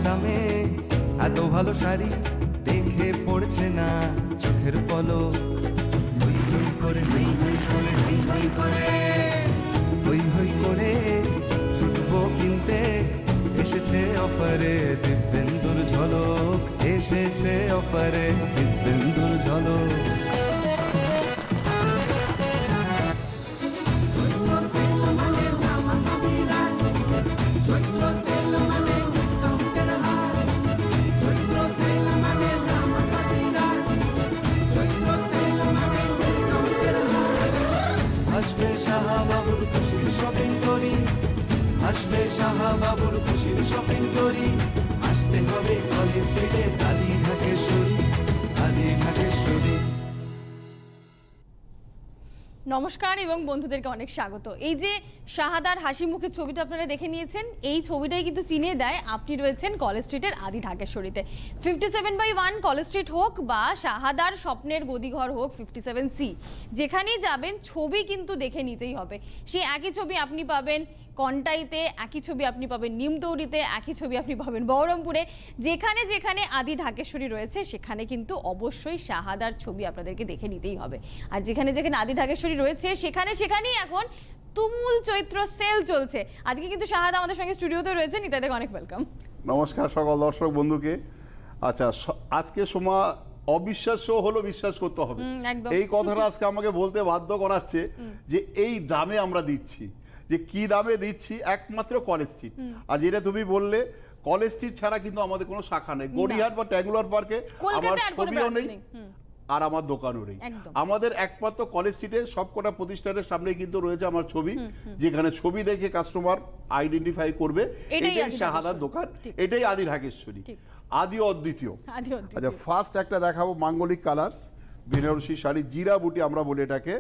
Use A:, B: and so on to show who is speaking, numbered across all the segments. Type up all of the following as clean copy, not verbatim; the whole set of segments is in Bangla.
A: দামে এত ভালো শাড়ি দেখে পড়ছে না চোখের পলক। হই হই করে হই হই করে হই হই করে হই হই করে ছুটবো কিনতে, এসেছে অফারে দিব্যেন্দুর ঝলক, এসেছে অফারে দিব্যেন্দুর ঝলক। আসবে শাহবাবুর খুশির শপিং করি, আসবে শাহবাবুর খুশির শপিং করি, আসতে হবে কলেজ স্ট্রিটে আদি ঢাকেশ্বরী, আদি ঢাকেশ্বরী।
B: নমস্কার এবং বন্ধুদেরকে অনেক স্বাগত। এই যে শাহাদার হাসি মুখের ছবিটা আপনারা দেখে নিয়েছেন, এই ছবিটাই কিন্তু চিনিয়ে দেয় আপনি রয়েছেন কলেজ স্ট্রিটের আদি ঢাকেশ্বরীতে। 57/1 কলেজ স্ট্রিট হোক বা শাহাদার স্বপ্নের গদিঘর হোক 57C, যেখানেই যাবেন ছবি কিন্তু দেখে নিতেই হবে। সেই একই ছবি আপনি পাবেন কন্টাইতে, একই ছবি আপনি পাবেন নিমতৌড়িতে, একই ছবি আপনি পাবেন বহরমপুরে। যেখানে যেখানে আদি ঢাকেশ্বরী রয়েছে সেখানে কিন্তু অবশ্যই শাহাদার ছবি আপনাদেরকে দেখে নিতেই হবে। আর যেখানে যেখানে আদি ঢাকেশ্বরী রয়েছে সেখানে সেখানেই এখন তুমুল চৈত্র সেল চলছে। আজকে কিন্তু শাহাদা আমাদের সঙ্গে স্টুডিওতে রয়েছে, নিতাইকে অনেক ওয়েলকাম।
C: নমস্কার সকল দর্শক বন্ধুকে। আচ্ছা, আজকে সময় অবিশ্বাস্য হলো, বিশ্বাস করতে হবে। এই কথাটা আজকে আমাকে বলতে বাধ্য করাচ্ছে যে এই দামে আমরা দিচ্ছি, যে কি দামে দিচ্ছি, একমাত্র কলেজ স্ট্রিট। আর যেটা তুমি বললে, কলেজ স্ট্রিট ছাড়া কিন্তু আমাদের কোনো শাখা নেই। গড়িয়াহাট বা ট্যাঙ্গুলার পার্কে আমার ছবিও নেই আর আমার দোকানও নেই। আমাদের একমাত্র কলেজ স্ট্রিটে সবকটা প্রতিষ্ঠানের সামনে কিন্তু রয়েছে আমার ছবি, যেখানে ছবি দেখে কাস্টমার আইডেন্টিফাই করবে এটাই শাহাদার দোকান, এটাই আদি ঢাকেশ্বরী, আদি অদ্বিতীয়। আচ্ছা, ফার্স্ট একটা দেখাবো মাঙ্গলিক কালার বেনারসি শাড়ি, জিরা বুটি আমরা বলি এটাকে।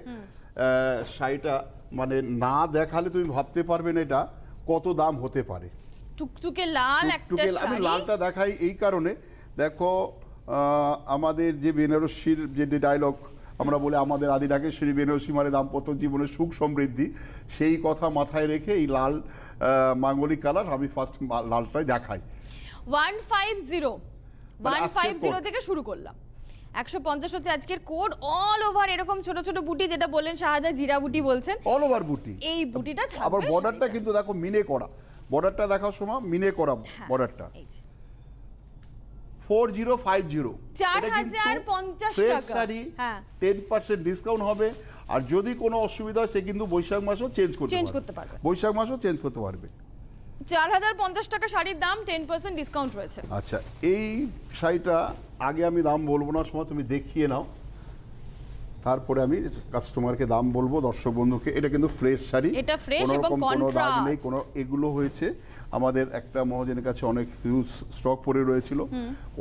C: শাড়িটা মানে না দেখালে তুমি ভাবতে পারবে না এটা কত দাম হতে পারে।
B: টুকটুকে লাল একটা শাড়ি।
C: আমি লালটা দেখাই এই কারণে, দেখো আমাদের যে বেনারসির যে ডায়লগ আমরা বলি, আমাদের আদি ঢাকেশ্বরী বেনারসি মানে দাম্পত্য জীবনের সুখ সমৃদ্ধি, সেই কথা মাথায় রেখে এই লাল মাঙ্গলিক কালার আমি ফার্স্ট লালটাই দেখাই।
B: 150 থেকে শুরু করলাম। 150 হচ্ছে আজকের কোড। অল ওভার এরকম ছোট ছোট বুটি, যেটা বললেন শাহাদা জিরা বুটি বলছেন,
C: অল ওভার বুটি।
B: এই বুটিটা থাকবে।
C: আবার বর্ডারটা কিন্তু দেখো মিনে করা, বর্ডারটা দেখার সময় মিনে করা বর্ডারটা। 4050
B: 4050 টাকা।
C: 10% ডিসকাউন্ট হবে। আর যদি কোনো অসুবিধা হয় সে কিন্তু বৈশাখ মাসও চেঞ্জ করতে পারবে। বৈশাখ মাসও চেঞ্জ করতে পারবে।
B: 4050 টাকা শাড়ির দাম, 10% ডিসকাউন্ট রয়েছে।
C: আচ্ছা, এই শাড়িটা আগে আমি দাম বলবো না, সময় তুমি দেখিয়ে নাও, তারপরে আমি কাস্টমারকে দাম বলবো, দর্শক বন্ধুকে। এটা কিন্তু ফ্রেশ শাড়ি,
B: এটা ফ্রেশ এবং
C: কোনো দাগ নেই,
B: কন্ট্রাস্ট।
C: কোনো এগুলো হয়েছে আমাদের একটা মহাজনের কাছে অনেক হিউজ স্টক পড়ে রয়েছিল,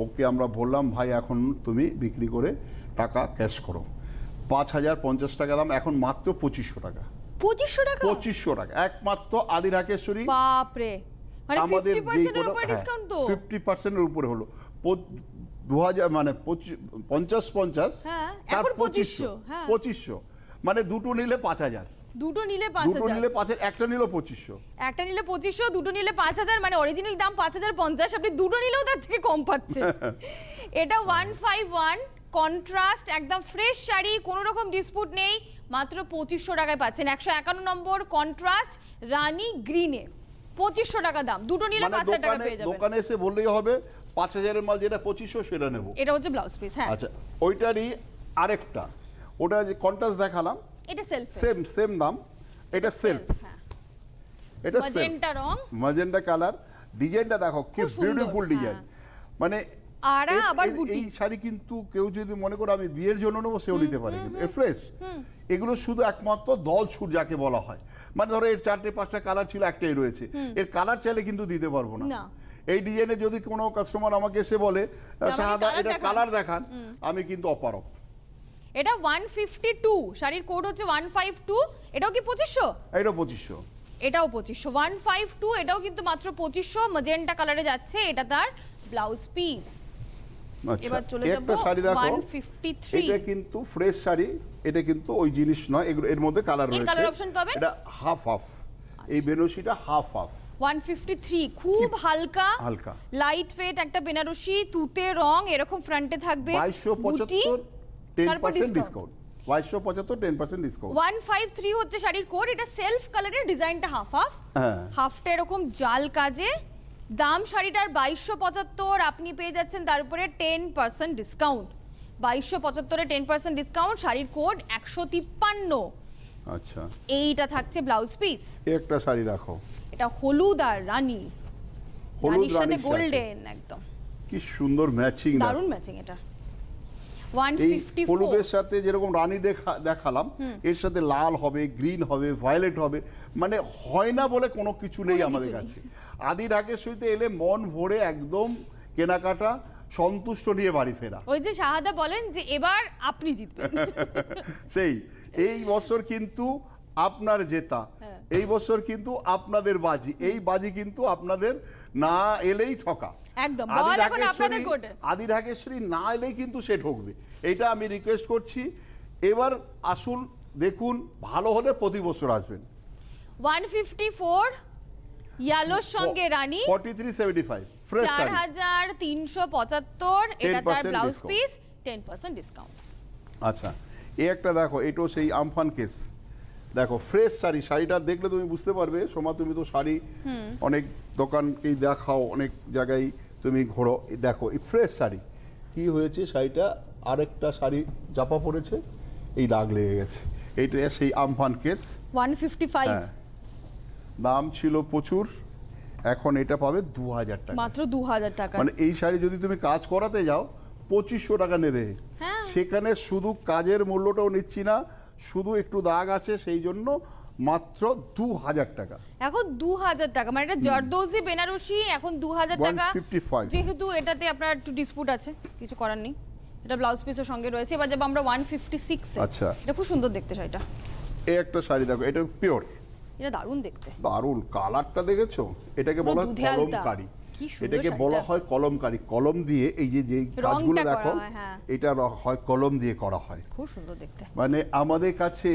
C: ওকে আমরা বললাম ভাই এখন তুমি বিক্রি করে টাকা ক্যাশ করো। 5050 টাকা দাম, এখন মাত্র 2500 টাকা।
B: 2500 টাকা
C: 2500 টাকা একমাত্র আদি ঢাকেশ্বরী।
B: বাপ রে, মানে
C: আমাদের
B: 50% এর উপরে ডিসকাউন্ট তো
C: 50% এর উপরে হলো 2000 মানে 50
B: হ্যাঁ,
C: তার
B: এখন
C: 2500
B: হ্যাঁ।
C: 2500 মানে দুটো নিলে 5000,
B: দুটো নিলে
C: দুটো
B: 5000,
C: নিলে 5000, একটা নিলে 2500,
B: একটা নিলে 2500, দুটো নিলে 5000, মানে অরিজিনাল দাম 5050, আপনি দুটো নিলেও তার থেকে কম পাচ্ছেন। এটা 151 কন্ট্রাস্ট একদম ফ্রেশ শাড়ি, কোনো রকম ডিসপুট নেই, মাত্র 2500 টাকায় পাচ্ছেন। 151 নম্বর কন্ট্রাস্ট রানী গ্রিনে 2500 টাকা দাম, দুটো নিলে 5000 টাকা পেয়ে যাবেন।
C: দোকানে এসে বললেই হবে 5000 এর মাল যেটা 2500 সেটা নেব।
B: এটা হচ্ছে ব্লাউজ পিস। হ্যাঁ,
C: আচ্ছা, ওইটারই আরেকটা, ওটা যে কন্ট্রাস্ট দেখালাম,
B: এটা সেলফ,
C: সেম দাম, এটা সেলফ,
B: হ্যাঁ,
C: এটা
B: ম্যাজেন্টা রং,
C: ম্যাজেন্টা কালার। ডিজাইনটা দেখো কি বিউটিফুল ডিজাইন, মানে
B: আবার
C: এই শাড়ি কিন্তু কেউ যদি মনে করে আমি বিয়ের জন্য নেবো সেও নিতে পারে, কিন্তু ফ্রেশ। এগুলো শুধু একমাত্র দল ছুট যাকে বলা হয়, মানে ধরো এর 4-5টা কালার ছিল, একটাই রয়েছে, এর কালার চাইলে কিন্তু দিতে পারবো না। এই ডিজাইনে যদি কোনো কাস্টমার আমাকে এসে বলে শাহাদা এটা কালার দেখান, আমি কিন্তু অপারক।
B: এটা 152, শাড়ির কোড হচ্ছে 152। এটাও কি 2500?
C: এটা 2500,
B: এটাও 2500। 152, এটাও কিন্তু মাত্র 2500, ম্যাজেন্টা কালারে যাচ্ছে, এটা তার ব্লাউজ পিস। এবার চলে যাব
C: একটা শাড়ি দেখো,
B: 153।
C: এটা কিন্তু ফ্রেশ শাড়ি, এটা কিন্তু ওই জিনিস নয়, এগুলো এর মধ্যে কালার রয়েছে।
B: কালার অপশন পাবেন,
C: এটা হাফ, এই বেনারসিটা হাফ।
B: 153 খুব হালকা
C: হালকা।
B: লাইট ওয়েট একটা বেনারসি তুতে রং এরকম ফ্রন্টে থাকবে
C: 2275
B: তারপর
C: 10% ডিসকাউন্ট 2275 10% ডিসকাউন্ট
B: 153 হচ্ছে শাড়ির কোড, এটা সেলফ কালারের, ডিজাইনটা হাফ হাফ,
C: হ্যাঁ।
B: হাফটা এরকম জাল কাজে, দাম শাড়িটার 2275, আপনি পেয়ে যাচ্ছেন তার উপরে 10% ডিসকাউন্ট। 2275 এ 10% ডিসকাউন্ট, শাড়ির কোড 153।
C: আচ্ছা,
B: এইটা থাকছে ব্লাউজ পিস,
C: এই একটা শাড়ি রাখো,
B: এটা হলুদ আর রানী,
C: হলুদ
B: রানীর সাথে
C: রানীর সাথে।
B: গোল্ডেন, একদম
C: কি সুন্দর ম্যাচিং,
B: দারুণ ম্যাচিং এটা।
C: এই
B: 154
C: হলুদের সাথে যেরকম রানী দেখালাম, এর সাথে লাল হবে, গ্রিন হবে, ভায়োলেট হবে, মানে হয় না বলে কোনো কিছু নেই
B: কোনো
C: আমাদের
B: কিছু
C: কাছে। আদি ঢাকেশ্বরীতে এলে মন ভরে একদম কেনাকাটা সন্তুষ্ট নিয়ে বাড়ি ফেরা।
B: ওই যে শাহাদা বলেন যে এবার আপনি জিতবেন।
C: সেই এই বছর কিন্তু আপনার জেতা, এই বছর কিন্তু আপনাদের বাজি, এই বাজি কিন্তু আপনাদের না এলেই ঠকা।
B: একদম,
C: আদি
B: বল এখন আপনাদের
C: ঢাকেশ্বরী-
B: কোর্টে।
C: আদি ঢাকেশ্বরী না এলেই কিন্তু সে ঠকবে, এটা আমি রিকোয়েস্ট করছি। এবার আসুন, দেখুন, ভালো হলে প্রতি বছর আসবেন।
B: 154 ইয়েলোর সঙ্গে রানী
C: 4375 ফ্রেশ শাড়ি।
B: 4375, এটা তার
C: 10%
B: ব্লাউজ
C: discount।
B: Piece, 10% discount.
C: আচ্ছা, এই একটা দেখো, এটাও সেই আমফান কেস, দেখো ফ্রেশ শাড়ি। শাড়িটা দেখলে তুমি বুঝতে পারবে, সোমা তুমি তো শাড়ি অনেক দোকানকেই দেখাও, অনেক জায়গায় তুমি ঘোরো, এই দেখো এই ফ্রেশ শাড়ি কি হয়েছে, শাড়িটা আরেকটা শাড়ি জাপা পড়েছে, এই দাগ লেগে গেছে। এইটা সেই আমফান কেস।
B: 155
C: হ্যাঁ, দাম ছিল প্রচুর, এখন এটা পাবে 2000 টাকা।
B: মাত্র 2000 টাকা।
C: মানে এই শাড়ি যদি তুমি কাজ করাতে যাও 2500 টাকা নেবে,
B: হ্যাঁ।
C: সেখানে শুধু কাজের মূল্যটাও নিচ্ছি না, শুধু একটু দাগ আছে সেই জন্য মাত্র 2000 টাকা।
B: এখন 2000 টাকা, মানে এটা জর্দৌজি বেনারসি এখন 2000 টাকা।
C: 155
B: যেহেতু এটাতে আপনার একটু ডিসপুট আছে, কিছু করার নেই, এটা ব্লাউজ পিসের সঙ্গে রয়েছে। এবার যাবো আমরা 156 এ।
C: আচ্ছা।
B: এটা খুব সুন্দর দেখতে শাড়িটা,
C: এই একটা শাড়ি দেখো, এটা পিওর,
B: এটা দারুণ দেখতে।
C: দারুণ কালারটা দেখেছো, এটাকে বলা হয়
B: দুধে আলতা।
C: কলমকারি,
B: কি সুন্দর
C: এটাকে
B: শাড়িটা।
C: বলা হয় কলমকারি। কলম দিয়ে এই যে যে কাজগুলো
B: রংটা
C: দেখো,
B: করা হয়, হ্যাঁ।
C: এটা হয় কলম দিয়ে করা হয়।
B: খুব সুন্দর দেখতে।
C: মানে আমাদের কাছে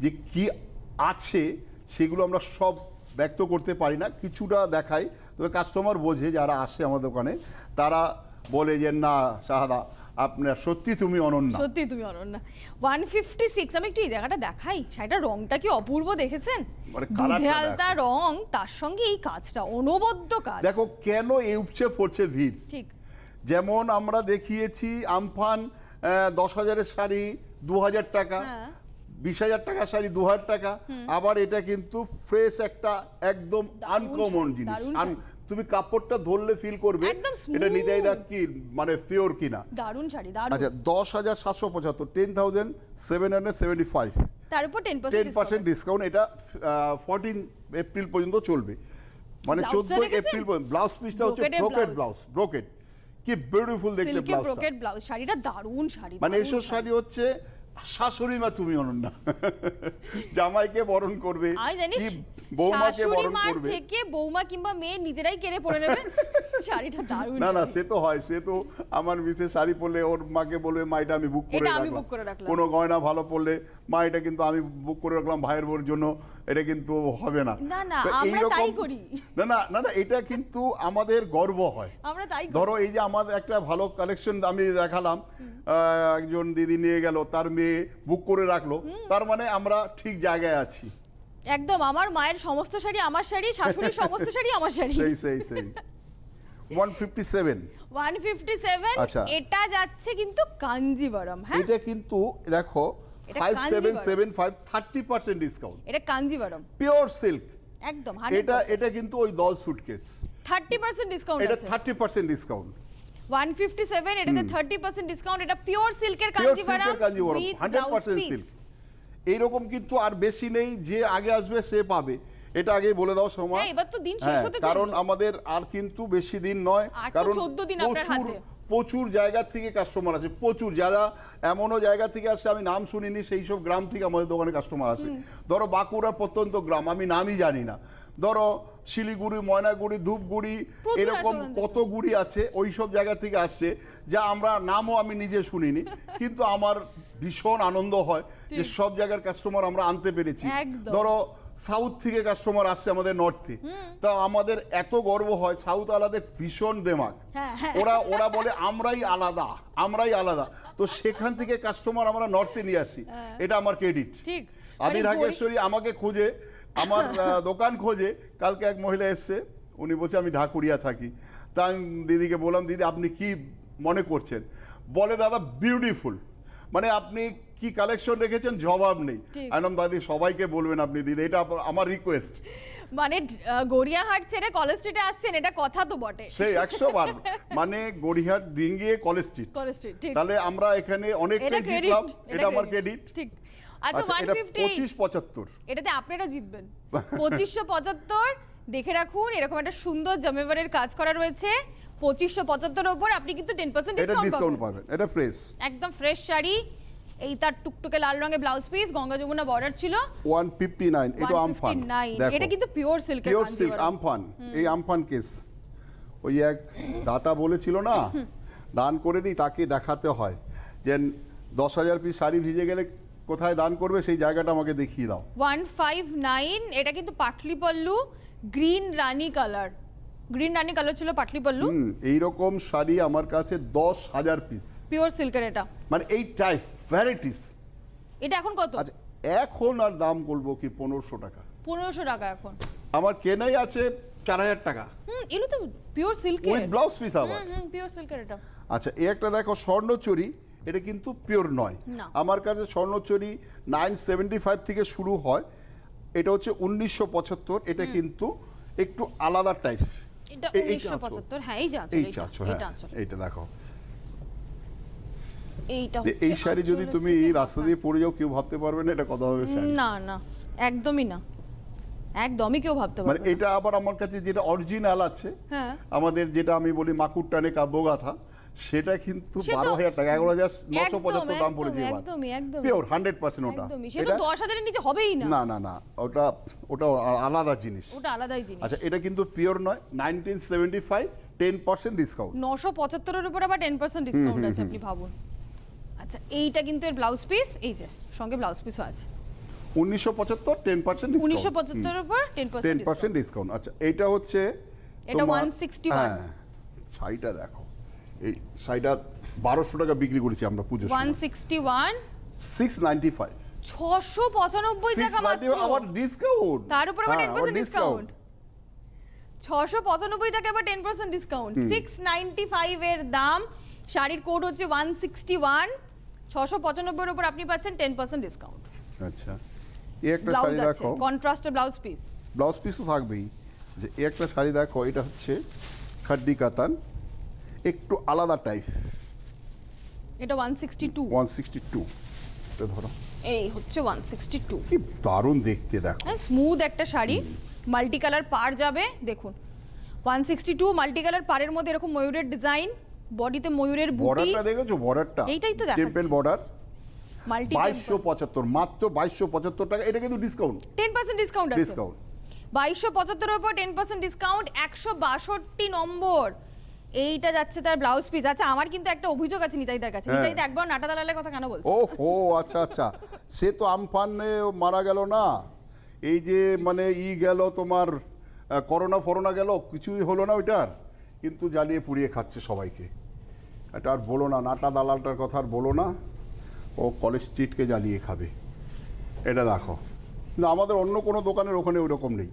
C: যে কি আছে সেগুলো আমরা সব ব্যক্ত করতে পারি না, কিছুটা দেখাই, তবে কাস্টমার বোঝে, যারা আসে আমার দোকানে তারা বলে যে না শাহাদা, আপনার সত্যি তুমি অনন্য।
B: সত্যি তুমি অনন্যা। 156, আমি একটু এই জায়গাটা দেখাই, শাড়িটার রংটা কি অপূর্ব দেখেছেন,
C: মানে
B: দুধে
C: কালারটা
B: আলতা রং, তার সঙ্গে এই কাজটা অনবদ্য কাজ।
C: দেখো কেন এই উপচে পড়ছে ভিড়।
B: ঠিক,
C: যেমন আমরা দেখিয়েছি আমফান 10,000-এর শাড়ি 2000 টাকা,
B: হ্যাঁ।
C: 20,000 টাকা শাড়ি 2000 টাকা, আবার এটা কিন্তু ফ্রেশ একটা একদম
B: দারুণ
C: আনকমন
B: শাড়ি,
C: জিনিস।
B: দারুণ শাড়ি।
C: তুমি কাপড়টা ধরলে ফিল করবে
B: একদম smooth।
C: এটা নিতাইদা কি মানে পিওর কিনা।
B: দারুণ শাড়ি, দারুণ।
C: আচ্ছা, 10,775, 10,775,
B: তার উপর 10%
C: 10% ডিসকাউন্ট। এটা 14 এপ্রিল পর্যন্ত চলবে, মানে
B: ব্লাউজটা
C: 14
B: দেখেছেন?
C: এপ্রিল পর্যন্ত। ব্লাউজ পিসটা হচ্ছে
B: Brocade
C: brocade
B: blouse.
C: Blouse, brocade, কি বিউটিফুল দেখতে
B: সিল্কে
C: ব্লাউজটা।
B: ব্রোকেড ব্লাউজ, শাড়িটা দারুণ শাড়ি।
C: মানে
B: দারুণ
C: এসব শাড়ি হচ্ছে শাশুড়ি মা তুমি অনন্যা, জামাইকে বরণ করবে,
B: আমি জানি
C: কি বৌমাকে
B: শাশুড়ি
C: বরণ
B: মার
C: করবে।
B: থেকে বৌমা কিংবা মেয়ে নিজেরাই কেড়ে পরে নেবে। শাড়িটা দারুণ।
C: না না,
B: শাড়ি।
C: সে তো হয়, সে তো আমার মিসে শাড়ি পরলে ওর মাকে বলবে মা এটা আমি বুক করে
B: এটা আমি
C: রাখলাম।
B: book করে রাখলাম।
C: কোনো গয়না ভালো পড়লে মা এটা কিন্তু আমি বুক করে রাখলাম ভাইয়ের বোর জন্য, এটা কিন্তু হবে না।
B: না, না,
C: তো
B: আমরা
C: এইরকম-
B: তাই করি।
C: না না না না, এটা কিন্তু আমাদের গর্ব হয়।
B: আমরা তাই করি।
C: ধরো এই যে আমাদের একটা ভালো কালেকশন আমি দেখালাম, একজন দিদি নিয়ে গেল, তার মেয়ে বুক করে রাখলো, তার মানে আমরা ঠিক জায়গায় আছি।
B: একদম, আমার মায়ের সমস্ত শাড়ি আমার শাড়ি, শাশুড়ির সমস্ত শাড়ি আমার শাড়ি।
C: সেই সেই সেই 157,
B: 157,
C: আচ্ছা।
B: এটা যাচ্ছে কিন্তু কাঞ্জিবরম। হ্যাঁ,
C: এটা কিন্তু দেখো
B: এটা
C: 5775, 30% ডিসকাউন্ট,
B: এটা কাঞ্জিবরম
C: পিওর সিল্ক।
B: একদম
C: এটা
B: 100%।
C: এটা কিন্তু ওই দল সুটকেস,
B: 30% ডিসকাউন্ট
C: এটা
B: আছে।
C: 30% ডিসকাউন্ট।
B: 157, এটাতে 30% ডিসকাউন্ট, এটা পিওর সিল্কের
C: পিওর
B: কাঞ্জিবরম
C: সিল্কের Kanjeevaram,
B: with
C: 100%
B: blouse
C: silk.
B: piece।
C: এইরকম কিন্তু আর বেশি নেই, যে আগে আসবে সে পাবে, এটা আগে বলে দাও সময়।
B: হ্যাঁ, এবার তো দিন শেষ হতে চললো।
C: কারণ আমাদের আর কিন্তু বেশি দিন নয়,
B: আর তো
C: কারণ
B: 14 দিন আপনার হাতে।
C: প্রচুর জায়গা থেকে কাস্টমার আছে, প্রচুর, যারা এমনও জায়গা থেকে আসছে আমি নাম শুনিনি, সেই সব গ্রাম থেকে আমাদের দোকানে কাস্টমার আসে। ধরো বাঁকুড়া প্রত্যন্ত গ্রাম, আমি নামই জানি না, ধরো শিলিগুড়ি, ময়নাগুড়ি, ধূপগুড়ি,
B: প্রচুর
C: এরকম
B: আসে ওখান
C: কত গুড়ি আছে, ওই সব জায়গা থেকে আসছে, যা আমরা নামও আমি নিজে শুনিনি, কিন্তু আমার ভীষণ আনন্দ হয় যে সব জায়গার কাস্টমার আমরা আনতে পেরেছি।
B: একদম।
C: ধরো সাউথ থেকে কাস্টমার আসছে আমাদের নর্থে, তা আমাদের এত গর্ব হয়, সাউথ আলাদা ভীষণ দেমাগ, ওরা বলে আমরাই আলাদা, তো সেখান থেকে কাস্টমার আমরা নর্থে নিয়ে আসি, এটা আমার ক্রেডিট।
B: ঠিক,
C: আদি ঢাকেশ্বরী আমাকে খোঁজে, আমার দোকান খোঁজে। কালকে এক মহিলা এসছে, উনি বলছে আমি ঢাকুরিয়া থাকি, তা আমি দিদিকে বললাম দিদি আপনি কি মনে করছেন, বলে দাদা বিউটিফুল, মানে আপনি কি কালেকশন রেখেছেন জবাব নেই। একদম দাদি সবাইকে বলবেন আপনি দিদি, এটা আমার রিকোয়েস্ট।
B: মানে গড়িয়াহাট ছেড়ে কলেজ স্ট্রিটে আসছেন, এটা কথা তো বটে।
C: সেই 100 বার, মানে গড়িয়াহাট ডিঙ্গিয়ে কলেজ স্ট্রিট, তাহলে আমরা এখানে অনেকটাই জিতলাম, এটা আমার ক্রেডিট।
B: ঠিক। আচ্ছা
C: 150
B: এটাতে আপনারা জিতবেন 2575। দেখে রাখুন, এরকম একটা সুন্দর জামেভারের কাজ করা রয়েছে। 2575 এর উপর আপনি কিন্তু 10%
C: ডিসকাউন্ট পাবেন। এটা ফ্রেশ,
B: একদম ফ্রেশ শাড়ি। এই তার টুকটুকে লাল রঙের blouse piece, Ganga Jamuna border ছিল।
C: 159, এটা আমফান, দেখো
B: এটা কিন্তু pure silk,
C: pure silk Amphan. এই আমফান কেস, ওই এক দাতা বলেছিল না দান করে দিই, তাকে দেখাতে হয় যে 10,000 পিস শাড়ি ভিজে গেলে কোথায় দান করবে, সেই জায়গাটা আমাকে দেখিয়ে দাও।
B: 159, এটা কিন্তু পাটলি পল্লু, গ্রিন রানী কালার ছিল পাটলি পল্লু।
C: এইরকম শাড়ি আমার কাছে 10,000 পিস,
B: পিওর সিল্কের, এটা
C: মানে এই টাইপ ভ্যারাইটিস।
B: এটা এখন কত?
C: আচ্ছা এখন আর দাম বলবো কি 1500 টাকা।
B: 1500 টাকা এখন
C: আমার কেনাই আছে 4000 টাকা।
B: এগুলো তো পিওর সিল্কের,
C: উইথ ব্লাউজ পিস আবার।
B: পিওর সিল্কের এটা।
C: আচ্ছা এই একটা দেখো স্বর্ণচুরি, এটা কিন্তু পিওর নয়। আমার কাছে স্বর্ণচুরি 975 থেকে শুরু হয়, এটা হচ্ছে 1975। এটা কিন্তু একটু আলাদা টাইপ।
B: এটা 1975, হ্যাঁ এই যে আছে,
C: এইটা দেখো,
B: এইটা
C: এই শাড়ি যদি তুমি রাস্তা দিয়ে পরে যাও কেউ ভাবতে পারবে না এটা কত হবে শাড়ি।
B: না একদমই না, একদমই কেউ ভাবতে পারবে না।
C: মানে এটা আবার আমার কাছে যেটা অরিজিনাল আছে, আমাদের যেটা আমি বলি মাকুর টানে কাব্যগাথা, সেটা কিন্তু 12,000 টাকা, 11,975 দাম পড়েছে এবার। পিওর 100% ওটা।
B: সেটা 10,000 এর নিচে হবেই না।
C: না ওটা আলাদা জিনিস,
B: ওটা আলাদাই জিনিস।
C: আচ্ছা এটা কিন্তু পিওর নয়। 1975 10% ডিসকাউন্ট,
B: 975 এর উপর আবার 10% ডিসকাউন্ট আছে, আপনি ভাবুন। আচ্ছা এইটা কিন্তু এর ব্লাউজ পিস, এই যে সঙ্গে ব্লাউজ পিসও আছে।
C: 1975 10% ডিসকাউন্ট,
B: 1975 এর উপর
C: 10% ডিসকাউন্ট। আচ্ছা এইটা হচ্ছে
B: এটা 161।
C: হ্যাঁ শাড়িটা দেখো, এই শাড়িটা 1200 টাকা বিক্রি করেছি আমরা পুজোর সময়।
B: 161
C: 695,
B: 695 টাকা মাত্র,
C: আবার ডিসকাউন্ট,
B: তার উপর আবার 10% ডিসকাউন্ট। 695 টাকা আবার 10% ডিসকাউন্ট, 695 এর দাম। শাড়ির কোড হচ্ছে 161, 695 এর উপর আপনি পাচ্ছেন 10% ডিসকাউন্ট।
C: আচ্ছা এই একটা শাড়ি দেখো,
B: কন্ট্রাস্টে ব্লাউজ পিস
C: তো থাকবেই। যে এই একটা শাড়ি দেখো, এটা হচ্ছে খাড্ডি কাতান, একটু আলাদা টাইপ।
B: এটা 162,
C: এটা ধরো,
B: এই হচ্ছে 162।
C: কি দারুণ দেখতে, দেখো
B: স্মুথ একটা শাড়ি, মাল্টি কালার পার যাবে। দেখুন 162 মাল্টি কালার পারের মধ্যে এরকম ময়ূরের ডিজাইন, বডিতে ময়ূরের বুটি।
C: বর্ডারটা দেখেছো, বর্ডারটা
B: এইটাই তো দেখাচ্ছি,
C: টেম্পল বর্ডার।
B: মাল্টি
C: 2275, মাত্র 2275 টাকা। এটা কিন্তু ডিসকাউন্ট,
B: 10% ডিসকাউন্ট আছে। 2275 এর উপর 10% ডিসকাউন্ট। 162 নম্বর, এইটা যাচ্ছে তার ব্লাউজ পিস। আচ্ছা আমার কিন্তু একটা অভিযোগ আছে নিতাইদার কাছে। নিতাইদা একবার নাটা দালালের কথা কেন বলছো?
C: ওহো আচ্ছা সে তো আমফানে মারা গেল না, এই যে মানে গেল তোমার করোনা গেল, কিছুই হলো না ওইটার, কিন্তু জ্বালিয়ে পুড়িয়ে খাচ্ছে সবাইকে। এটা আর বলো না, নাটা দালালটার কথা আর বলো না, ও কলেজ স্ট্রিটকে জ্বালিয়ে খাবে। এটা দেখো, কিন্তু আমাদের অন্য কোনো দোকানের ওখানে ওইরকম নেই।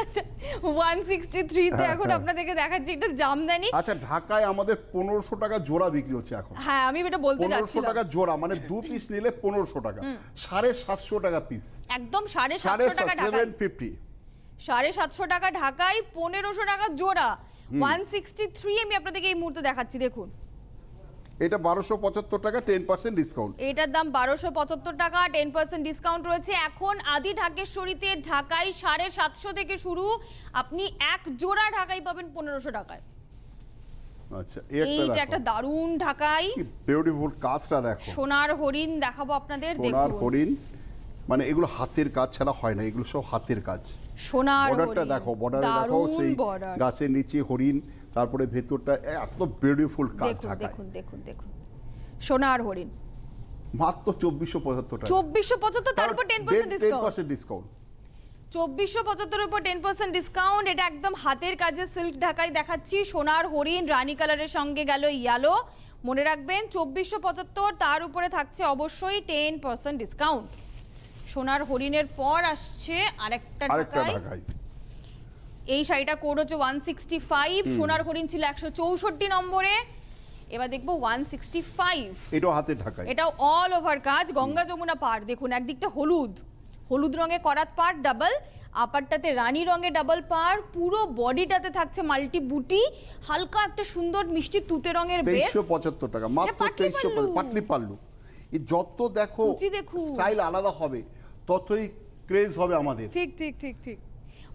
B: আচ্ছা 163 তে এখন আপনাদেরকে দেখাচ্ছি এটা জামদানি।
C: আচ্ছা ঢাকায় আমাদের 1500 টাকা জোড়া বিক্রি হচ্ছে এখন।
B: হ্যাঁ আমি এটা বলতে যাচ্ছিলাম,
C: 1500 টাকা জোড়া, মানে 2 পিস নিলে 1500 টাকা, 750 টাকা পিস,
B: একদম 750 টাকা ঢাকায়,
C: 750,
B: 750 টাকা ঢাকায়, 1500 টাকা জোড়া। 163 আমি আপনাদেরকে এই মুহূর্তে দেখাচ্ছি, দেখুন
C: এটা 1275 টাকা, 10% ডিসকাউন্ট।
B: এটার দাম 1275 টাকা, 10% ডিসকাউন্ট রয়েছে। এখন আদি ঢাকেশ্বরীতে ঢাকায় 750 থেকে শুরু, আপনি এক জোড়া ঢাকাই পাবেন 1500 টাকায়।
C: আচ্ছা
B: এইটা একটা দারুণ ঢাকাই,
C: বিউটিফুল কাজটা দেখো,
B: সোনার হরিণ দেখাবো আপনাদের। দেখুন
C: সোনার হরিণ, মানে এগুলো হাতের কাজ ছাড়া হয় না, এগুলো সব হাতের কাজ।
B: সোনার
C: বর্ডারটা দেখো, বর্ডারে দেখো সেই গাছের নিচে হরিণ, তারপরে ভেতরটা এত বিউটিফুল কাজ ঢাকায়।
B: দেখুন সোনার হরিণ,
C: মাত্র 2475 টাকা।
B: 2475 তার উপর 10% ডিসকাউন্ট।
C: 10% ডিসকাউন্ট।
B: 2475 উপর 10% ডিসকাউন্ট। এটা একদম হাতের কাজে সিল্ক ঢাকাই দেখাচ্ছি, সোনার হরিণ রানী কালারের সঙ্গে গেল ইয়েলো। মনে রাখবেন 2475, তার উপরে থাকছে অবশ্যই 10% ডিসকাউন্ট। সোনার হরিণের পর আসছে আরেকটা ঢাকাই। এই শাড়িটা কোড হচ্ছে 165, সোনার হরিণ ছিল 164 নম্বরে, এবার দেখবো 165।
C: এটাও হাতে ঢাকাই,
B: এটাও অল ওভার কাজ, গঙ্গা যমুনা পাড়। দেখুন একদিকটা হলুদ, হলুদ রঙে করাত পাড় ডাবল, আপারটাতে রানী রঙে ডাবল পাড়, পুরো বডিটাতে থাকছে মাল্টি বুটি, হালকা একটা সুন্দর মিষ্টি তুতে রঙের বেস।
C: 2375 টাকা মাত্র। 2375 পাটলি পাল্লু। এই যত দেখো স্টাইল আলাদা হবে ততই ক্রেজ হবে আমাদের।
B: ঠিক ঠিক ঠিক ঠিক।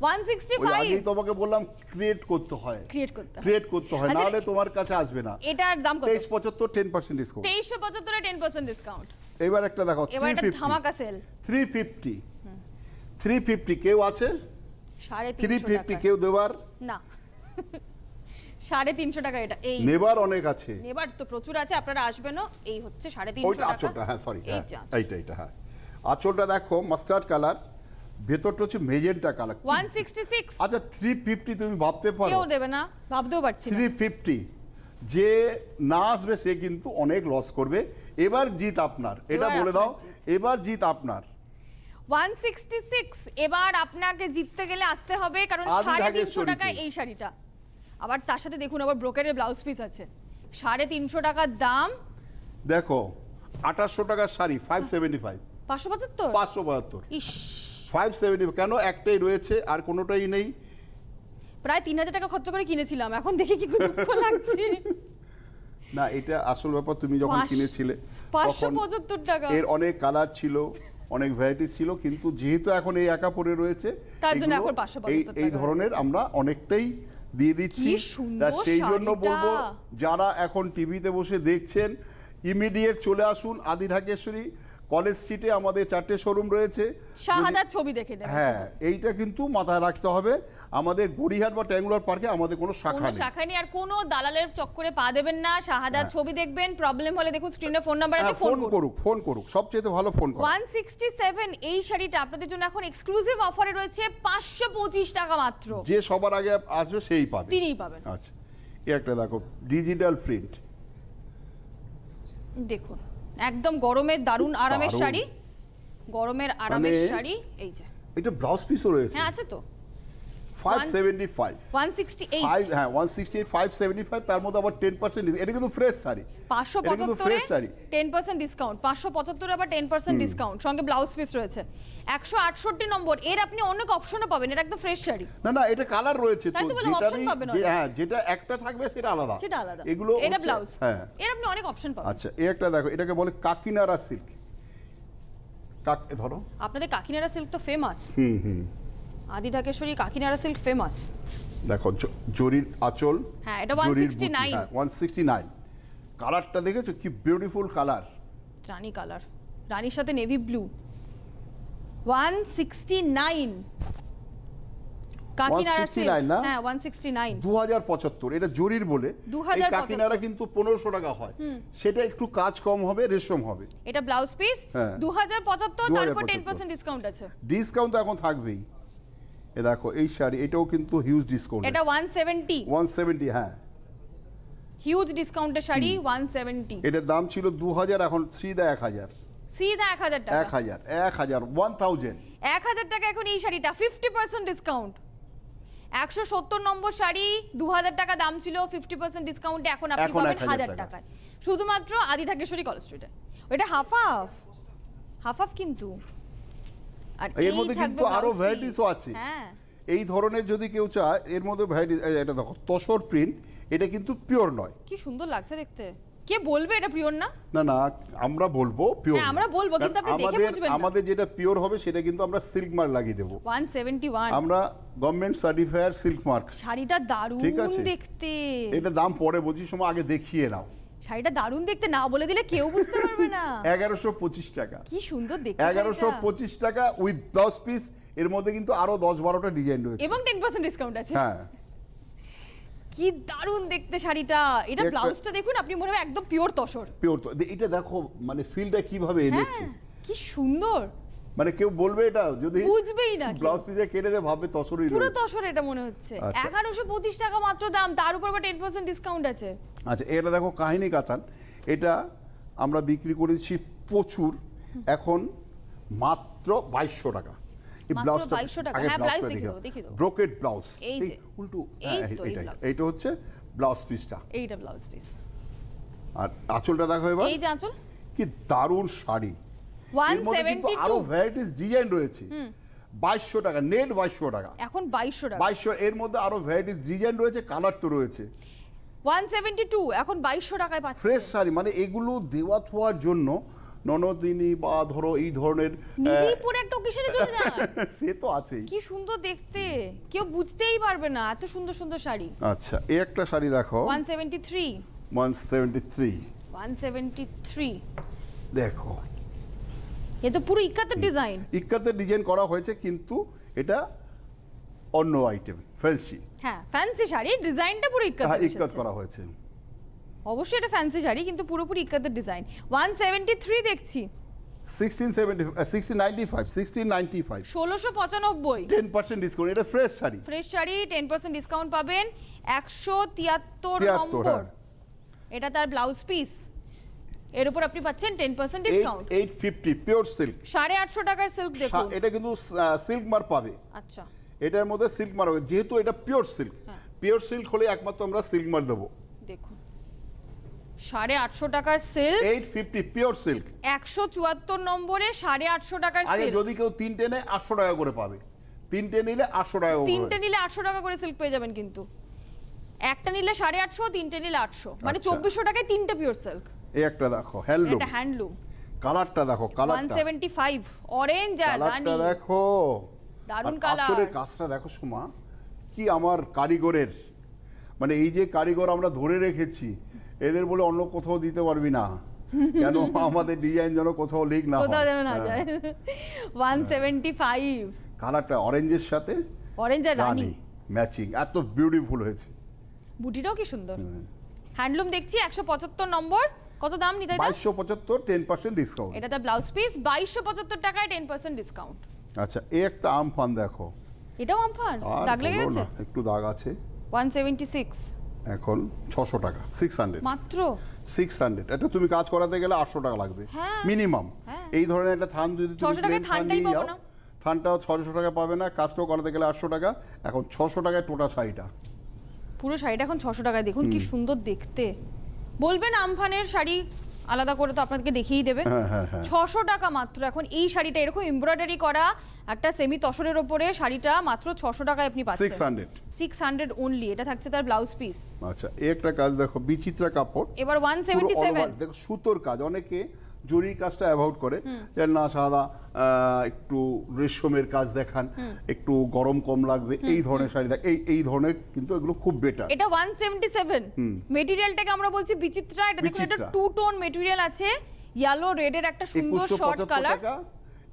B: 165
C: আগেই তোমাকে বললাম ক্রিয়েট করতে হয়, ক্রিয়েট করতে হয়, না হলে তোমার কাছে আসবে না।
B: এটার দাম কত?
C: 2375 10% ডিসকাউন্ট।
B: 2375 এ 10% ডিসকাউন্ট।
C: এবার একটা দেখো,
B: এবার একটা ধামাকা সেল।
C: 350 কেউ আছে? 350 কেউ দেবার
B: না। 350 টাকা এটা। এই
C: নেবার অনেক আছে,
B: নেবার তো প্রচুর আছে, আপনারা আসবেনও। এই হচ্ছে 350
C: ওইটা
B: টাকা।
C: আঁচলটা, হ্যাঁ সরি, এইটা হ্যাঁ আঁচলটা দেখো মাস্টার্ড কালার, ভেতরটা হচ্ছে মেজেন্টা কালার।
B: 166।
C: আচ্ছা 350 তুমি ভাবতে পারো?
B: কেউ দেবে না, ভাবতেও পারছি না।
C: 350 যে না আসবে সে কিন্তু অনেক লস করবে। এবার জিত আপনার, এটা বলে দাও, এবার জিত আপনার।
B: 166 এবার আপনাকে জিততে গেলে আসতে হবে, কারণ 350 টাকা এই শাড়িটা। আবার তার সাথে দেখুন আবার ব্রোকারের ব্লাউজ পিস আছে। 350 টাকার দাম।
C: দেখো 2800 টাকার শাড়ি 575।
B: 575
C: 572।
B: ইস,
C: 570 কেন? একটাই রয়েছে আর কোনোটাই নেই।
B: প্রায় 3000 টাকা খরচ করে কিনেছিলাম, এখন দেখে কি দুঃখ লাগছে।
C: না এটা আসল ব্যাপার, তুমি যখন কিনেছিলে
B: 575 টাকা।
C: এর অনেক কালার ছিল, অনেক ভ্যারাইটি ছিল, কিন্তু যেহেতু এখন এই একা পরে রয়েছে
B: তার জন্য এখন 575
C: এই ধরনের আমরা অনেকটাই দিয়ে দিচ্ছি। তা সেই জন্য বলবো যারা এখন টিভিতে বসে দেখছেন, ইমিডিয়েট চলে আসুন আদি ঢাকেশ্বরী কলেজ স্ট্রিটে। আমাদের 4টে শোরুম রয়েছে।
B: শাহাদার ছবি দেখে নেবেন।
C: হ্যাঁ, এইটা কিন্তু মাথায় রাখতে হবে, আমাদের গড়িহাট বা ট্যাঙ্গুলার পার্কে আমাদের কোনো শাখা নেই।
B: আর কোনো দালালের চক্করে পা দেবেন না। শাহাদার ছবি দেখবেন, প্রবলেম হলে দেখুন স্ক্রিনে ফোন নাম্বার আছে,
C: ফোন করুক, সবচেয়ে ভালো ফোন করুক।
B: 167 এই শাড়িটা আপনাদের জন্য এখন এক্সক্লুসিভ অফারে রয়েছে 525 টাকা মাত্র।
C: যে সবার আগে আসবে সেই পাবে,
B: তিনিই পাবেন।
C: আচ্ছা এই একটা দেখো ডিজিটাল প্রিন্ট,
B: দেখুন একদম গরমের দারুণ আরামের শাড়ি, গরমের আরামের শাড়ি। এই যে
C: এটা ব্লাউজ পিসও রয়েছে।
B: হ্যাঁ আছে তো।
C: 575
B: 168
C: হ্যাঁ 168 575, তার মধ্যে আবার 10%। এটা কিন্তু ফ্রেশ শাড়ি।
B: 575 10% ডিসকাউন্ট। 575 আবার 10% ডিসকাউন্ট, সঙ্গে ব্লাউজ পিস রয়েছে। 168 নম্বর। এর আপনি অনেক অপশনও পাবেন, এটা একদম ফ্রেশ শাড়ি।
C: না এটা কালার রয়েছে তো,
B: হ্যাঁ
C: যেটা একটা থাকবে সেটা আলাদা, এগুলো
B: এটা ব্লাউজ।
C: হ্যাঁ
B: এর আপনি অনেক অপশন পাবেন।
C: আচ্ছা এই একটা দেখো, এটাকে বলে কাকিনাড়া সিল্ক। ধরো
B: আপনাদের কাকিনাড়া সিল্ক তো ফেমাস। আদি ঢাকেশ্বরী কাকিনাড়া সিল্ক ফেমাস।
C: দেখো জরির আঁচল।
B: হ্যাঁ এটা 169।
C: 169 কালারটা দেখেছো কি বিউটিফুল কালার,
B: রানী কালার, রানীর সাথে নেভি ব্লু। 169 কাকিনাড়া সিল্ক। হ্যাঁ 169।
C: 2075 এটা জরির বলে। এই কাকিনাড়া কিন্তু 1500 টাকা হয়, সেটা একটু কাজ কম হবে, রেশম হবে।
B: এটা ব্লাউজ পিস 2075, তারপর 10% ডিসকাউন্ট আছে।
C: ডিসকাউন্ট তো এখন থাকবেই। এ দেখো এই শাড়ি, এটাও কিন্তু হিউজ ডিসকাউন্ট।
B: এটা 170
C: হ্যাঁ
B: হিউজ ডিসকাউন্টের শাড়ি 170।
C: এটার দাম ছিল 2000, এখন সিধা 1000।
B: সিধা 1000 টাকা।
C: 1000
B: টাকা এখন এই শাড়িটা 50% ডিসকাউন্ট। 170 নম্বর শাড়ি 2000 টাকা দাম ছিল, 50% ডিসকাউন্টে এখন আপনি পাবেন 1000 টাকায়, শুধুমাত্র আদি ঢাকেশ্বরী কলেজ স্ট্রিটে। ওটা হাফ হাফ কিন্তু। আর
C: এর মধ্যে কিন্তু আরো ভ্যারাইটিসও আছে।
B: হ্যাঁ
C: এই ধরনের যদি কেউ চায়, এর মধ্যে ভ্যারাইটি। এটা দেখো তসর প্রিন্ট, এটা কিন্তু পিওর নয়।
B: কি সুন্দর লাগছে দেখতে। কে বলবে এটা পিওর না?
C: না আমরা বলবো পিওর।
B: হ্যাঁ আমরা বলবো, কিন্তু আপনি দেখে বুঝবেন না।
C: আমাদের যেটা পিওর হবে সেটা কিন্তু আমরা সিল্ক মার্ক লাগিয়ে দেব।
B: 171
C: আমরা গভর্নমেন্ট সার্টিফায়ার সিল্ক মার্ক।
B: শাড়িটা দারুণ দেখতে।
C: এটা দাম পরে বলছি, সময় আগে দেখিয়ে নাও।
B: শাড়িটা দারুণ দেখতে, না বলে দিলে কেউ বুঝতে পারবে না।
C: 1125 টাকা।
B: কি সুন্দর দেখতে।
C: 1125 টাকা উইথ 10 পিস। এর মধ্যে কিন্তু আরো 10-12টা ডিজাইন রয়েছে
B: এবং 10% ডিসকাউন্ট আছে।
C: হ্যাঁ
B: কি দারুণ দেখতে শাড়িটা। এটা
C: একটা-
B: ব্লাউজটা দেখুন, আপনি মনে হবে একদম পিওর তসর।
C: পিওর তো এটা দেখো মানে ফিলটা কিভাবে এনেছে,
B: হ্যাঁ, কি সুন্দর,
C: মানে কেউ বলবে এটা যদি
B: বুঝবেই না কেউ।
C: ব্লাউজ পিসে কেটে দেয় ভাববে তসরই
B: পুরো
C: রয়েছে।
B: তসর এটা মনে হচ্ছে।
C: আচ্ছা।
B: 1125 টাকা মাত্র দাম, তার উপর আবার 10% ডিসকাউন্ট আছে।
C: আচ্ছা এটা দেখো কাহিনী কাতান, এটা আমরা বিক্রি করেছি প্রচুর, এখন মাত্র 2200 টাকা। এই
B: মাত্র
C: ব্লাউজটা
B: 2200 টাকা।
C: আগে
B: হ্যাঁ,
C: ব্লাউজটা
B: ব্লাউজ দেখিয়ে
C: দেখো,
B: দাও, দেখিয়ে দাও।
C: ব্রোকেড ব্লাউজ,
B: এই যে।
C: উল্টো
B: এই
C: হ্যাঁ,
B: তো, এই
C: এটাই
B: ব্লাউজ।
C: এইটা হচ্ছে ব্লাউজ পিসটা।
B: এইটা ব্লাউজ পিস।
C: আর আঁচলটা দেখো এবার,
B: এই যে আঁচল,
C: কি দারুণ শাড়ি। এর মধ্যে কিন্তু আরো
B: 172
C: ভ্যারাইটিস ডিজাইন রয়েছে। 2200 টাকা নেট, 2200 টাকা,
B: এখন 2200 টাকা।
C: 2200। এর মধ্যে আরো ভ্যারাইটিস ডিজাইন রয়েছে, কালার তো রয়েছে।
B: 172 এখন 2200 টাকায় পাচ্ছে।
C: ফ্রেশ শাড়ি, মানে এগুলো দেওয়া থোয়ার জন্য ননদিনী বা ধরো এই ধরনের
B: নিজেই পরে একটা অকেশনে চলে যান।
C: সে তো আছেই।
B: কি সুন্দর দেখতে, কেউ বুঝতেই পারবে না এত সুন্দর সুন্দর শাড়ি।
C: আচ্ছা এই একটা শাড়ি দেখো,
B: 173
C: 173
B: 173
C: দেখো,
B: এ তো পুরো ইক্কাতের ডিজাইন।
C: ইক্কাতে ডিজাইন করা হয়েছে, কিন্তু এটা অন্য আইটেম, ফ্যান্সি।
B: হ্যাঁ, ফ্যান্সি শাড়ি, ডিজাইনটা পুরো
C: হ্যাঁ
B: ইক্কাতের
C: ইক্কাত করা হয়েছে।
B: অবশ্যই এটা ফ্যান্সি শাড়ি, কিন্তু পুরোপুরি ইক্কাতের ডিজাইন। 173 দেখছি,
C: 1695 1695
B: 1695
C: 10% ডিসকাউন্ট। এটা fresh sari,
B: fresh sari, 10% discount পাবেন। 173
C: 73,
B: নম্বর,
C: হ্যাঁ।
B: এটা তার ব্লাউজ পিস। এর উপর আপনি পাচ্ছেন 10% ডিসকাউন্ট।
C: 850 pure silk.
B: 850 টাকার সিল্ক দেখুন।
C: এটা কিন্তু সিল্ক মার পাবে,
B: আচ্ছা,
C: এটার মধ্যে সিল্ক মার হবে, যেহেতু এটা পিওর সিল্ক।
B: হ্যাঁ।
C: পিওর সিল্ক হলে একমাত্র আমরা সিল্ক মার দেবো।
B: দেখুন 850 টাকার সিল্ক,
C: 850 পিওর সিল্ক।
B: 174 নম্বরে 850 টাকার
C: আগে
B: সিল্ক।
C: যদি কেউ তিনটে নেয় 800 টাকা করে পাবে, তিনটে নিলে 800 টাকা করে
B: তিনটে নিলে 800 টাকা করে সিল্ক পেয়ে যাবেন, কিন্তু একটা নিলে 850, তিনটে নিলে 800, মানে
C: আচ্ছা।
B: 2400 টাকায় তিনটে পিওর সিল্ক।
C: এই একটা দেখো হ্যান্ডলুম,
B: এটা হ্যান্ডলুম।
C: কালারটা দেখো, কালারটা
B: 175 অরেঞ্জ আর রানী,
C: কালারটা দেখো,
B: দারুণ
C: আর
B: কালার।
C: আঁচলের কাজটা দেখো সুমা, কি আমার কারিগরের, মানে এই যে কারিগর আমরা ধরে রেখেছি, এদের বলে অন্য কোথাও দিতে পারবি না, কেন আমাদের ডিজাইন যেন কোথাও লিক না
B: কোথাও
C: হয়।
B: যেন না
C: হ্যাঁ।
B: যায়। 175
C: কালারটা অরেঞ্জের সাথে
B: অরেঞ্জ আর রানী,
C: রানী ম্যাচিং, এত বিউটিফুল হয়েছে।
B: বুটিটাও কি সুন্দর। হ্যান্ডলুম দেখছি 175 নম্বর, কত দাম নিতে?
C: 2275 10% ডিসকাউন্ট।
B: এটা তার ব্লাউজ পিস, 2275 টাকায় 10% ডিসকাউন্ট।
C: আচ্ছা এই একটা আমফান দেখো,
B: এটাও আমফান,
C: আর
B: দাগ লেগে
C: বলো
B: গেছে।
C: না, একটু দাগ আছে।
B: 176
C: এখন 600 টাকা, 600
B: মাত্র।
C: 600। এটা তুমি কাজ করাতে গেলে 800 টাকা লাগবে
B: হ্যাঁ।
C: মিনিমাম।
B: হ্যাঁ।
C: এই ধরনের একটা থান যদি তুমি
B: 600 টাকায়
C: plain থান
B: থানটাই
C: নিয়ে
B: পাবো
C: যাও,
B: না।
C: থানটাও 600 টাকা পাবে না, কাজটাও করাতে গেলে 800 টাকা। এখন 600 টাকায় টোটা শাড়িটা।
B: পুরো শাড়িটা এখন 600 টাকায়, দেখুন কি সুন্দর দেখতে। বলবেন আমফানের শাড়ি আলাদা করে তো আপনাদেরকে দেখিয়ে দেবে।
C: হ্যাঁ, হ্যাঁ, হ্যাঁ।
B: 600 টাকা মাত্র এখন এই শাড়িটা, এরকম এমব্রয়ডারি করা একটা সেমি তসরের ওপরে শাড়িটা মাত্র 600 টাকায় আপনি পাচ্ছেন।
C: 600।
B: 600 অনলি। এটা থাকছে তার ব্লাউজ পিস।
C: আচ্ছা এই একটা কাজ দেখো, বিচিত্রা কাপড়,
B: এবার
C: পুরো all
B: 177
C: over, দেখো সুতোর কাজ। অনেকে জরির কাজটা অ্যাভয়েড করে, যে না সাদা একটু রেশমের কাজ দেখান, একটু গরম কম লাগবে, এই ধরনের শাড়ি এই ধরনের, কিন্তু এগুলো খুব বেটার।
B: এটা 177। মেটেরিয়ালটাকে আমরা বলছি বিচিত্রা। এটা দেখুন, এটা
C: বিচিত্রা।
B: 2 টোন মেটেরিয়াল আছে, ইয়েলো রেড এর একটা সুন্দর শর্ট
C: 2175
B: কালার।
C: টাকা।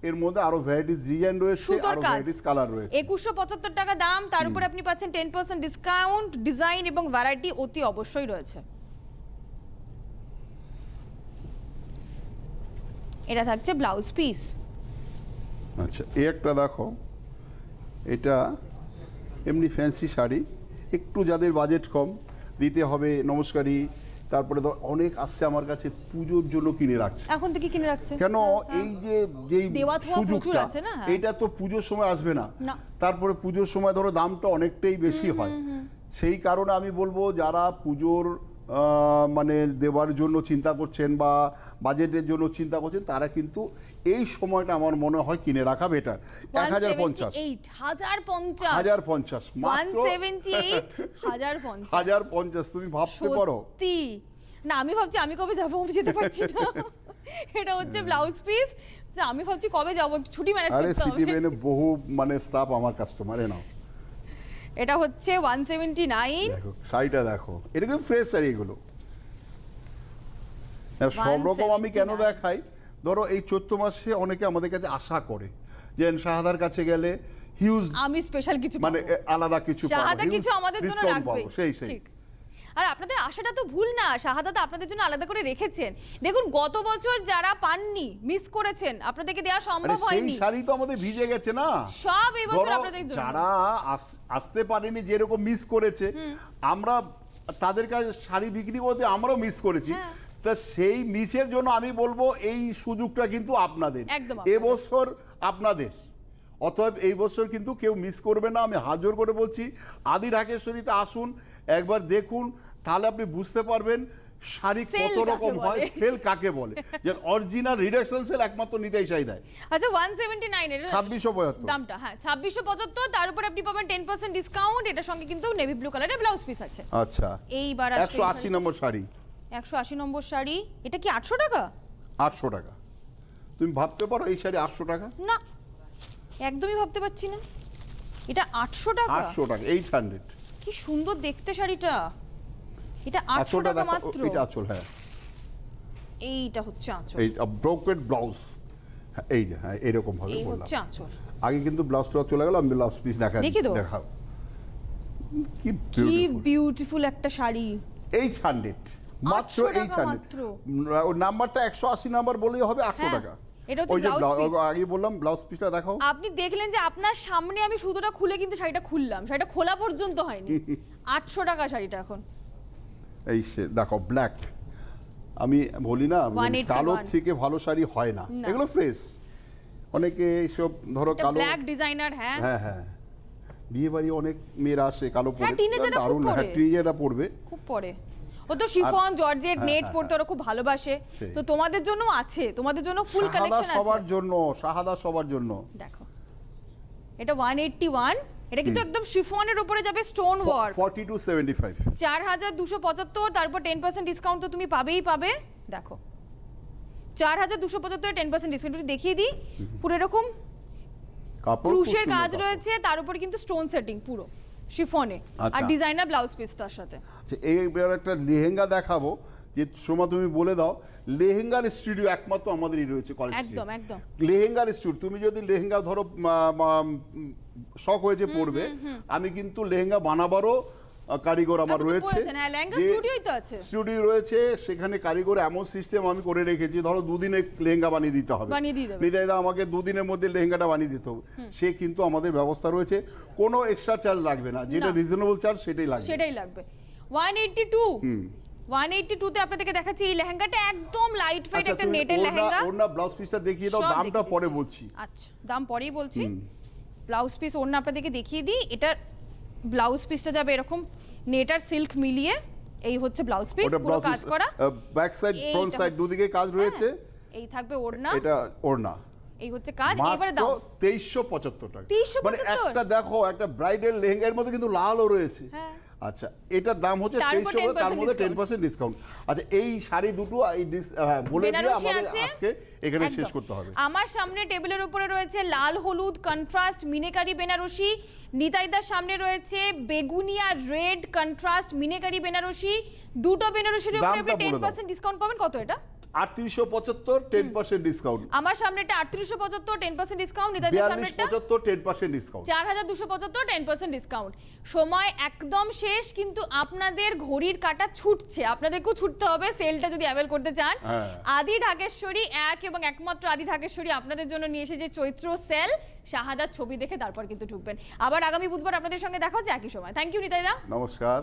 C: এর মধ্যে আরো ভ্যারাইটিস ডিজাইন রয়েছে,
B: সুতোর
C: আরো
B: কাজ।
C: ভ্যারাইটিস কালার রয়েছে।
B: 2175 টাকা দাম, তার উপরে আপনি পাচ্ছেন 10% ডিসকাউন্ট। ডিজাইন এবং ভ্যারাইটি অতি অবশ্যই রয়েছে। এটা থাকছে ব্লাউজ পিস।
C: আচ্ছা এই একটা দেখো, এটা এমনি ফ্যান্সি শাড়ি, একটু যাদের বাজেট কম, দিতে হবে নমস্কারী, তারপরে অনেক আসছে আমার কাছে পুজোর জন্য কিনে রাখছে।
B: এখন থেকে কিনে রাখছে
C: কেন এই যে যেই
B: দেওয়া থোয়া প্রচুর
C: সুযোগটা,
B: আছে না, হ্যাঁ।
C: এটা তো পুজোর সময় আসবে না।
B: না।
C: তারপরে পুজোর সময় ধরো দামটা অনেকটাই বেশি হয়, সেই কারণে আমি বলবো যারা পুজোর মানে দেওয়ার জন্য চিন্তা করছেন বা বাজেটের জন্য চিন্তা করছেন, তারা কিন্তু এই সময়টা আমার মনে হয় কিনে রাখা বেটার। 1050 1050 মাত্র
B: 1050
C: 1050 তুমি ভাবতে পারো।
B: সত্যি না, আমি ভাবছি আমি কবে যাবো, আমি যেতে পারছি না। এটা হচ্ছে ব্লাউজ পিস, আমি ভাবছি কবে যাবো, একটু ছুটি ম্যানেজ
C: আরে
B: করতে
C: সিটি
B: হবে।
C: বেনে বহু মানে স্টাফ আমার কাস্টমারে নাও।
B: এটা হচ্ছে 179।
C: দেখো শাড়িটা দেখো, এটা কিন্তু ফ্রেশ শাড়ি এগুলো। সব রকম আমি কেন
B: 179
C: দেখাই, ধরো এই চৈত্র মাসে অনেকে আমাদের কাছে আশা করে যে শাহাদার কাছে গেলে হিউজ
B: আমি স্পেশাল কিছু
C: মানে
B: পাবো।
C: আলাদা কিছু পাবো,
B: শাহাদা
C: huge
B: কিছু আমাদের জন্য
C: discount
B: রাখবে।
C: পাবো, সেই
B: ঠিক। আর আপনাদের আশাটা তো ভুল না, শাহাদাত আপনাদের জন্য আলাদা করে রেখেছেন। দেখুন গত বছর যারা পাননি, মিস করেছেন, আপনাদেরকে দেওয়া সম্ভব
C: সেই
B: হয়নি,
C: শাড়ি তো আমাদের ভিজে গেছে না,
B: সব এই বছর
C: ধরো
B: আপনাদের জন্য।
C: যারা আসতে পারেনি, যেরকম মিস করেছে, আমরা তাদের কাছে শাড়ি বিক্রি করতে আমরাও মিস করেছি।
B: হ্যাঁ।
C: তা সেই মিসের জন্য আমি বলবো এই সুযোগটা কিন্তু আপনাদের,
B: একদম আপনাদের।
C: এবছর আপনাদের, অতএব এই বছর কিন্তু কেউ মিস করবে না। আমি হাত জোর করে বলছি, আদি ঢাকেশ্বরীতে আসুন, একবার দেখুন, তাহলে আপনি বুঝতে পারবেন শাড়ি
B: Sale
C: কত রকম
B: কাকে
C: হয়,
B: বলে।
C: সেল কাকে বলে। যে অরিজিনাল রিডাকশন সেল একমাত্র নিতেই চাই দেয়।
B: আচ্ছা 179 এর
C: 2675
B: দামটা, হ্যাঁ 2675, তার উপর আপনি পাবেন 10% ডিসকাউন্ট। এটার সঙ্গে কিন্তু নেভি ব্লু কালারের ব্লাউজ পিস আছে।
C: আচ্ছা,
B: এইবার
C: 180 নম্বর শাড়ি,
B: 180 নম্বর শাড়ি, এটা কি 800 টাকা?
C: 800 টাকা। তুমি ভাবতে পারো এই শাড়ি 800 টাকা?
B: না, একদমই ভাবতে পারছি না। এটা 800 টাকা?
C: 800 টাকা, 800।
B: কি সুন্দর দেখতে শাড়িটা। এটা 800
C: আঁচলটা
B: টাকা
C: দেখো,
B: মাত্র।
C: এটা আঁচল, হ্যাঁ
B: এইটা হচ্ছে আঁচল,
C: এই ব্রোকেড ব্লাউজ, এই যে, হ্যাঁ এরকম ভাবে
B: এই
C: বললাম।
B: হচ্ছে আঁচল।
C: আগে কিন্তু ব্লাউজটা চলে গেল, আমি ব্লাউজ পিস
B: দেখিয়ে দেবো?
C: দেখাও। কি
B: কি
C: বিউটিফুল,
B: বিউটিফুল একটা শাড়ি।
C: 800 মাত্র,
B: 800 টাকা
C: 800।
B: মাত্র।
C: ওর নাম্বারটা 180 নাম্বার বলেই হবে, 800
B: হ্যাঁ,
C: টাকা।
B: এটা হচ্ছে
C: ওই যে
B: ব্লাউজ পিস।
C: আগে বললাম ব্লাউজ পিসটা দেখাও।
B: আপনি দেখলেন যে আপনার সামনে আমি সুতোটা খুলে কিন্তু শাড়িটা খুললাম, শাড়িটা খোলা পর্যন্ত হয়নি। 800 টাকা শাড়িটা এখন।
C: এই দেখো ব্ল্যাক, আমি বলি না
B: 181
C: কালোর থেকে ভালো শাড়ি হয় না,
B: না।
C: এগুলো ফ্রেশ। অনেকে সব ধরো
B: এটা
C: কালো,
B: ব্ল্যাক ডিজাইনার, হ্যাঁ
C: হ্যাঁ হ্যাঁ, বিয়ে বাড়ি অনেক মেয়েরা আসে কালো পরে,
B: teenager রা খুব
C: দারুণ, হ্যাঁ
B: পরে।
C: টিনেজাররা পরবে।
B: খুব পরে। ও তো শিফন, জর্জেট, নেট
C: হ্যাঁ,
B: পরতে ওরা খুব ভালোবাসে।
C: সেই।
B: তো তোমাদের জন্য আছে, তোমাদের জন্য ফুল
C: শাহাদা
B: কালেকশন
C: সবার
B: আছে।
C: জন্য, শাহাদা সবার জন্য।
B: দেখো এটা 181, এটা কিন্তু একদম শিফনের উপরে যাবে স্টোন ওয়ার্ক।
C: 40 to 75।
B: 4275, তারপর 10% ডিসকাউন্ট তো তুমি পাবেই পাবে। দেখো 4275 10% ডিসকাউন্ট দেখিয়ে দিই। পুরো এরকম
C: কাপড় খুব
B: ক্রুশের
C: সুন্দর
B: কাজ
C: কাপড়।
B: রয়েছে, তার উপরে কিন্তু স্টোন সেটিং পুরো শিফনে, আর
C: আচ্ছা।
B: ডিজাইনার ব্লাউজ পিস তার সাথে।
C: আচ্ছা, এইবার একটা লেহেঙ্গা দেখাবো, যে সোমা তুমি বলে দাও। লেহেঙ্গার স্টুডিও একমাত্র আমাদেরই রয়েছে কলেজ স্ট্রিট।
B: একদম একদম।
C: লেহেঙ্গার স্টুডিও, তুমি যদি লেহেঙ্গা ধরো শখ হয়েছে পড়বে, আমি কিন্তু লেহেঙ্গা বানাবারও কারিগর আমার
B: আপনি তো
C: রয়েছে।
B: বলেছেন, হ্যাঁ, লেহেঙ্গা
C: যে
B: স্টুডিওই তো আছে।
C: স্টুডিও রয়েছে, সেখানে কারিগর এমন সিস্টেম আমি করে রেখেছি, ধরো দুদিনে লেহেঙ্গা বানিয়ে দিতে হবে,
B: বানিয়ে দিয়ে দেবে।
C: নিতাইদা আমাকে দুদিনের মধ্যে লেহেঙ্গাটা বানিয়ে দিতে হবে, সে কিন্তু আমাদের ব্যবস্থা রয়েছে, কোনো এক্সট্রা চার্জ লাগবে না, যেটা
B: না।
C: রিজনেবল চার্জ সেটাই লাগবে।
B: সেটাই লাগবে। 182 তে আপনাদেরকে দেখাচ্ছি এই লেহেঙ্গাটা, একদম লাইট ওয়েট
C: আচ্ছা,
B: একটা
C: তুমি
B: নেটের লেহেঙ্গা।
C: ওড়না ব্লাউজ পিসটা দেখিয়ে দাও,
B: সব
C: দামটা
B: দেখিয়ে
C: পরে
B: দিচ্ছি।
C: বলছি।
B: আচ্ছা, দাম পরেই বলছি। ব্লাউজ পিস ওড়না আপনাদেরকে দেখিয়ে দিই। এটা ব্লাউজ পিসটা যাবে এরকম নেট আর সিল্ক মিলিয়ে, এই হচ্ছে ব্লাউজ পিস,
C: ওটা
B: পুরো
C: ব্লাউজ
B: কাজ করা।
C: ব্যাক সাইড ফ্রন্ট
B: এইটা
C: সাইড
B: হচ্ছে-
C: দুদিকে কাজ রয়েছে।
B: হ্যাঁ, এই থাকবে ওড়না,
C: এটা ওড়না,
B: এই হচ্ছে কাজ। এবারে
C: মাত্র
B: দাও
C: 2375 টাকা।
B: 2375
C: মানে একটা দেখো, একটা ব্রাইডাল লেহেঙ্গার মধ্যে কিন্তু লালও রয়েছে।
B: হ্যাঁ।
C: আচ্ছা, এটার দাম হচ্ছে
B: তার উপর
C: 2300, তার
B: 10%
C: মধ্যে
B: discount।
C: 10% ডিসকাউন্ট। আচ্ছা, এই শাড়ি দুটো বলে দিয়ে
B: বেনারসি
C: আমাদের
B: আছে।
C: আজকে এখানে
B: একদম।
C: শেষ করতে হবে।
B: আমার সামনে টেবিলের উপরে রয়েছে লাল হলুদ কন্ট্রাস্ট মিনেকারি বেনারসি, নিতাইদার সামনে রয়েছে বেগুনি আর রেড কন্ট্রাস্ট মিনেকারি বেনারসি। দুটো বেনারসির উপরে
C: দামটা
B: আপনি
C: বলে দাও।
B: 10% ডিসকাউন্ট পাবেন। কত এটা?
C: 3875, 10% ডিসকাউন্ট।
B: আমার সামনেটা 3875, 10% ডিসকাউন্ট। নিতাইদার সামনেটা
C: 4275, 10% ডিসকাউন্ট।
B: 4275, 10% ডিসকাউন্ট। সময় একদম শেষ, কিন্তু আপনাদের ঘড়ির কাঁটা ছুটছে, আপনাদেরকেও ছুটতে হবে সেলটা যদি অ্যাভেল করতে চান।
C: হ্যাঁ।
B: আদি ঢাকেশ্বরী এক এবং একমাত্র আদি ঢাকেশ্বরী আপনাদের জন্য নিয়ে এসেছে চৈত্র সেল। শাহাদার ছবি দেখে তারপর কিন্তু ঢুকবেন। আবার আগামী বুধবার আপনাদের সঙ্গে দেখা হচ্ছে একই সময়। থ্যাংক ইউ নিতাইদা।
C: নমস্কার।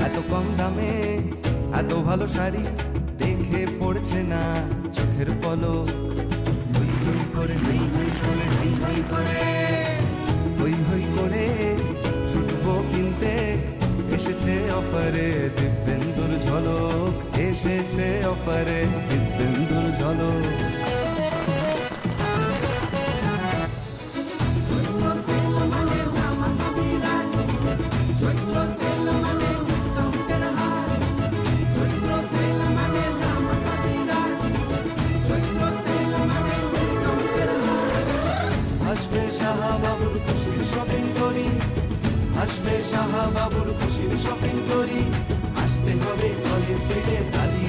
A: এত কম দামে এত ভালো শাড়ি দেখে পড়ছে না চোখের পলক। হই হই করে হই হই করে হই হই করে হই হই করে ছুটবো কিনতে, এসেছে অফারে দিব্যেন্দুর ঝলক, এসেছে অফারে দিব্যেন্দুর ঝলক। আসবে শাহাবাবুর খুশির শপিং করি, আসবে শাহাবাবুর খুশির শপিং করি, আসতে হবে কলেজ স্ট্রিটে আদি